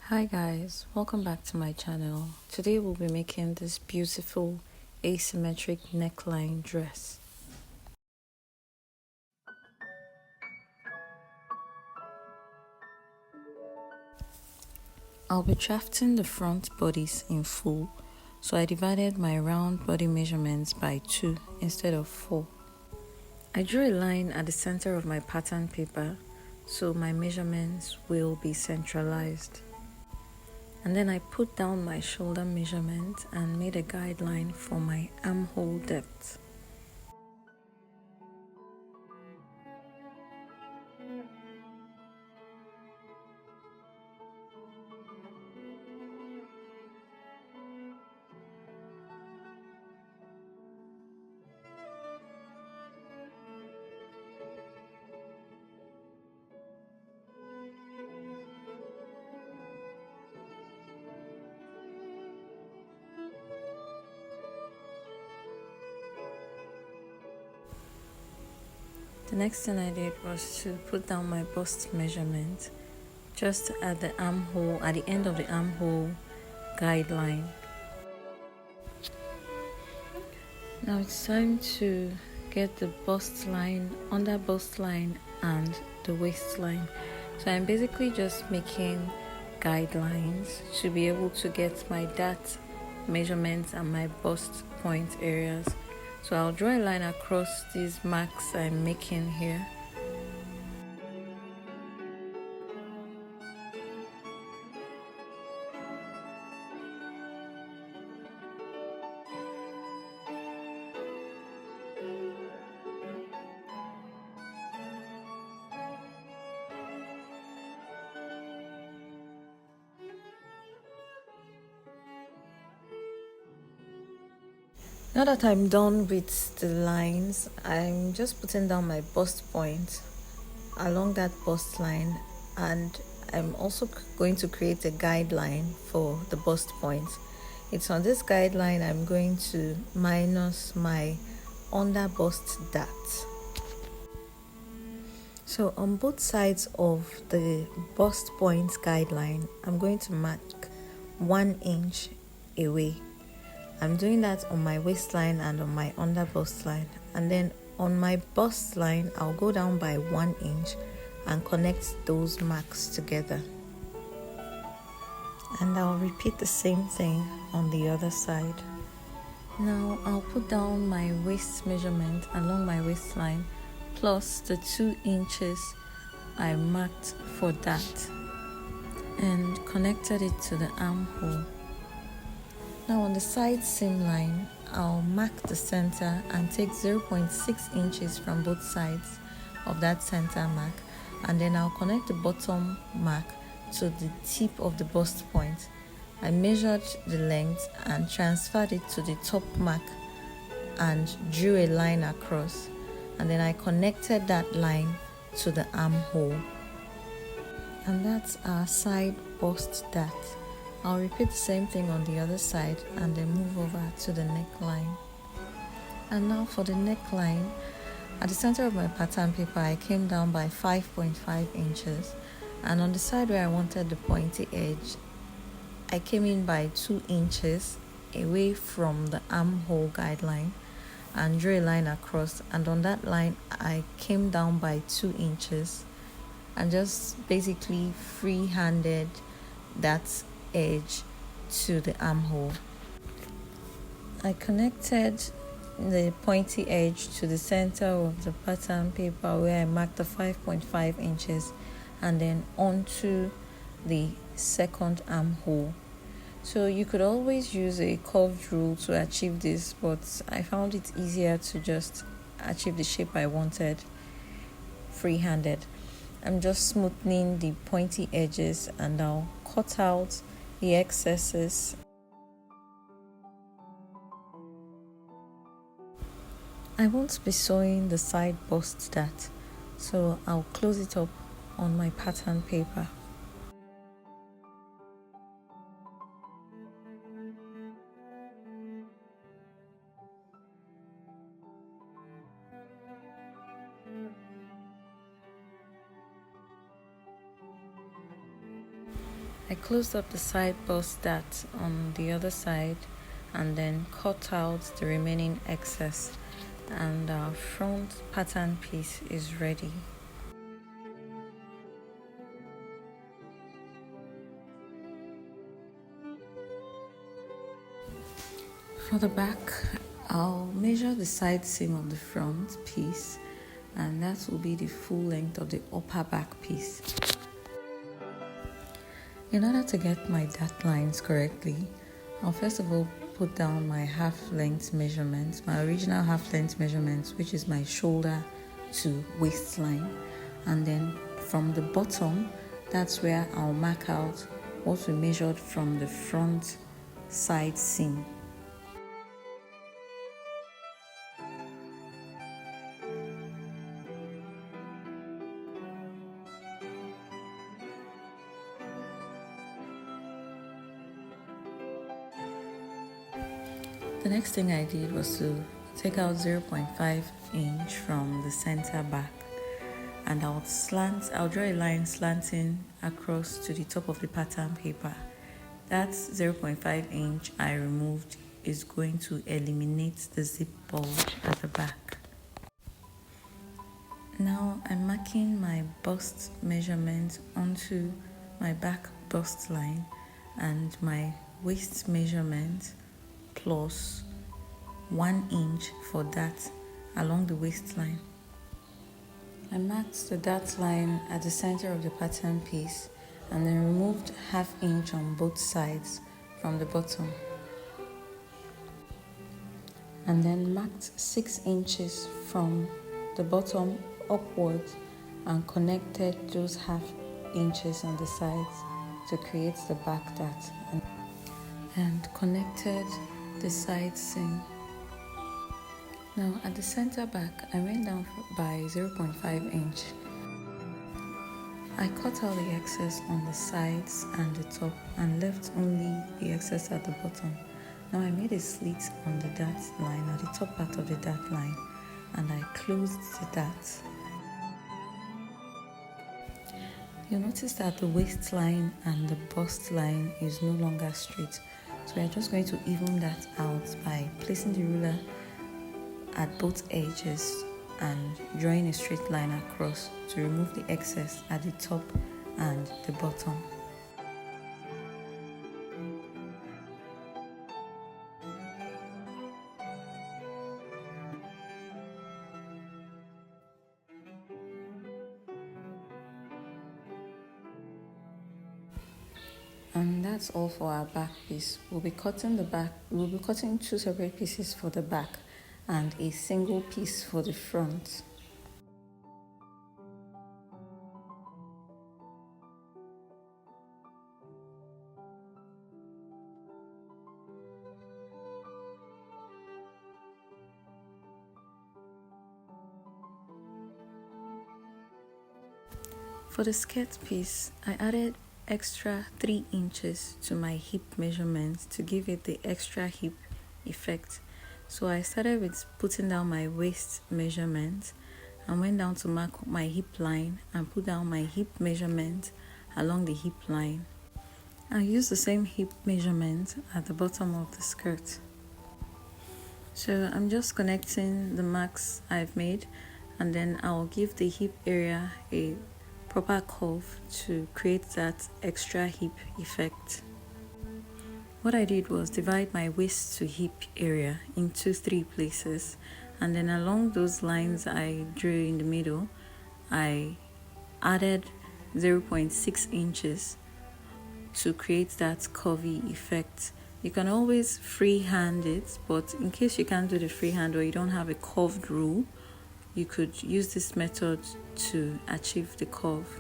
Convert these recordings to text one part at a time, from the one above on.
Hi guys, welcome back to my channel. Today we'll be making this beautiful asymmetric neckline dress. I'll be drafting the front bodice in full, so I divided my round body measurements by 2 instead of 4. I drew a line at the center of my pattern paper, so my measurements will be centralized. And then I put down my shoulder measurement and made a guideline for my armhole depth. The next thing I did was to put down my bust measurement just at the armhole, at the end of the armhole guideline. Now it's time to get the bust line, under bust line and the waistline. So I'm basically just making guidelines to be able to get my dart measurements and my bust point areas. So I'll draw a line across these marks I'm making here. Now that I'm done with the lines, I'm just putting down my bust point along that bust line, and I'm also going to create a guideline for the bust point. It's on this guideline I'm going to minus my under bust dart. So on both sides of the bust point guideline, I'm going to mark 1 inch away. I'm doing that on my waistline and on my under bust line, and then on my bust line I'll go down by 1 inch and connect those marks together, and I'll repeat the same thing on the other side. Now I'll put down my waist measurement along my waistline plus the 2 inches I marked for that and connected it to the armhole. Now on the side seam line, I'll mark the center and take 0.6 inches from both sides of that center mark, and then I'll connect the bottom mark to the tip of the bust point. I measured the length and transferred it to the top mark and drew a line across, and then I connected that line to the armhole. And that's our side bust dart. I'll repeat the same thing on the other side and then move over to the neckline. And now for the neckline, at the center of my pattern paper, I came down by 5.5 inches, and on the side where I wanted the pointy edge, I came in by 2 inches away from the armhole guideline and drew a line across, and on that line I came down by 2 inches and just basically free-handed that edge to the armhole. I connected the pointy edge to the center of the pattern paper where I marked the 5.5 inches and then onto the second armhole. So you could always use a curved rule to achieve this, but I found it easier to just achieve the shape I wanted free-handed. I'm just smoothing the pointy edges and I'll cut out the excesses. I won't be sewing the side bust dart, so I'll close it up on my pattern paper. I closed up the side bust that on the other side and then cut out the remaining excess, and our front pattern piece is ready. For the back, I'll measure the side seam of the front piece, and that will be the full length of the upper back piece. In order to get my dart lines correctly, I'll first of all put down my half length measurements, my original half length measurements, which is my shoulder to waistline, and then from the bottom, that's where I'll mark out what we measured from the front side seam. The next thing I did was to take out 0.5 inch from the center back, and I'll draw a line slanting across to the top of the pattern paper. That 0.5 inch I removed is going to eliminate the zip bulge at the back. Now I'm marking my bust measurement onto my back bust line and my waist measurement plus 1 inch for that along the waistline. I marked the dart line at the center of the pattern piece and then removed ½ inch on both sides from the bottom, and then marked 6 inches from the bottom upwards and connected those ½ inches on the sides to create the back dart, and connected the side seam. Now at the center back, I went down by 0.5 inch. I cut out the excess on the sides and the top and left only the excess at the bottom. Now I made a slit on the dart line at the top part of the dart line, and I closed the dart. You'll notice that the waistline and the bust line is no longer straight. So we're just going to even that out by placing the ruler at both edges and drawing a straight line across to remove the excess at the top and the bottom. And that's all for our back piece. We'll be cutting 2 separate pieces for the back and a single piece for the front. For the skirt piece, I added extra 3 inches to my hip measurement to give it the extra hip effect. So I started with putting down my waist measurement and went down to mark my hip line and put down my hip measurement along the hip line. I used the same hip measurement at the bottom of the skirt. So I'm just connecting the marks I've made, and then I'll give the hip area a proper curve to create that extra hip effect. What I did was divide my waist to hip area into 3 places, and then along those lines I drew in the middle, I added 0.6 inches to create that curvy effect. You can always freehand it, but in case you can't do the freehand or you don't have a curved rule, you could use this method to achieve the curve.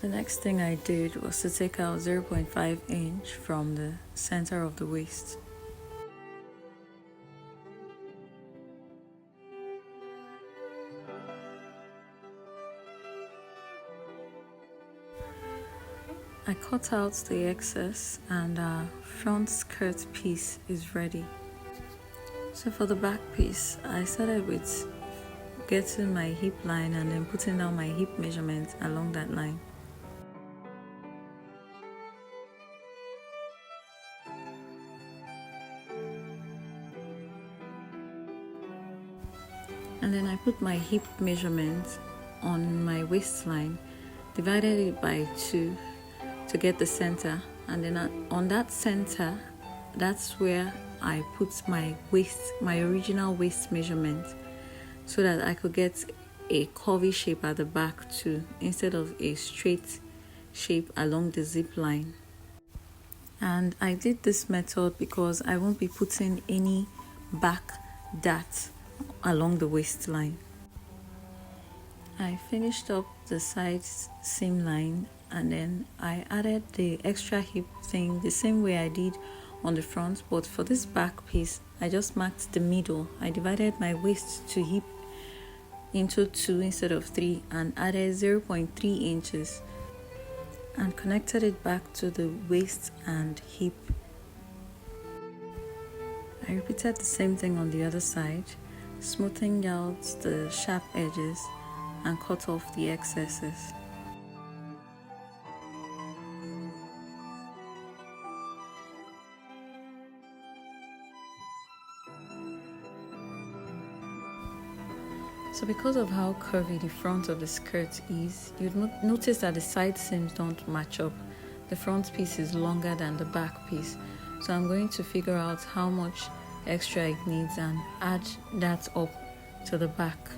The next thing I did was to take out 0.5 inch from the center of the waist. I cut out the excess and our front skirt piece is ready. So for the back piece, I started with getting my hip line and then putting down my hip measurement along that line. And then I put my hip measurement on my waistline, divided it by 2 to get the center, and then on that center, that's where I put my original waist measurement, so that I could get a curvy shape at the back too, instead of a straight shape along the zip line. And I did this method because I won't be putting any back dart along the waistline. I finished up the side seam line, and then I added the extra hip thing the same way I did on the front, but for this back piece I just marked the middle. I divided my waist to hip into 2 instead of 3 and added 0.3 inches and connected it back to the waist and hip. I repeated the same thing on the other side, smoothing out the sharp edges and cut off the excesses. So because of how curvy the front of the skirt is, you'd notice that the side seams don't match up. The front piece is longer than the back piece. So I'm going to figure out how much extra it needs and add that up to the back.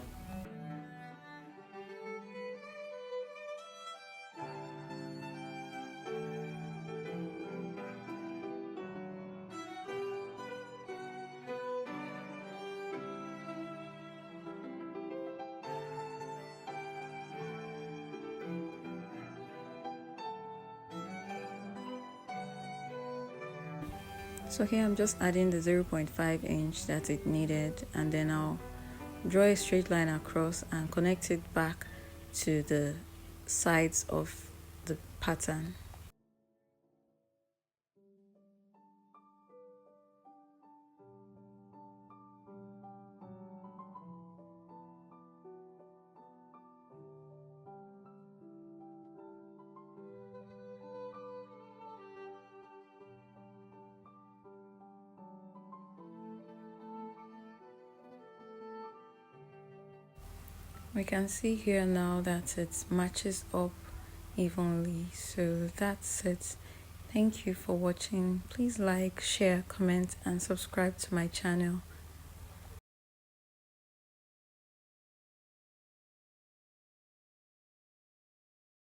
So here I'm just adding the 0.5 inch that it needed, and then I'll draw a straight line across and connect it back to the sides of the pattern. We can see here now that it matches up evenly, so that's it. Thank you for watching. Please like, share, comment and subscribe to my channel.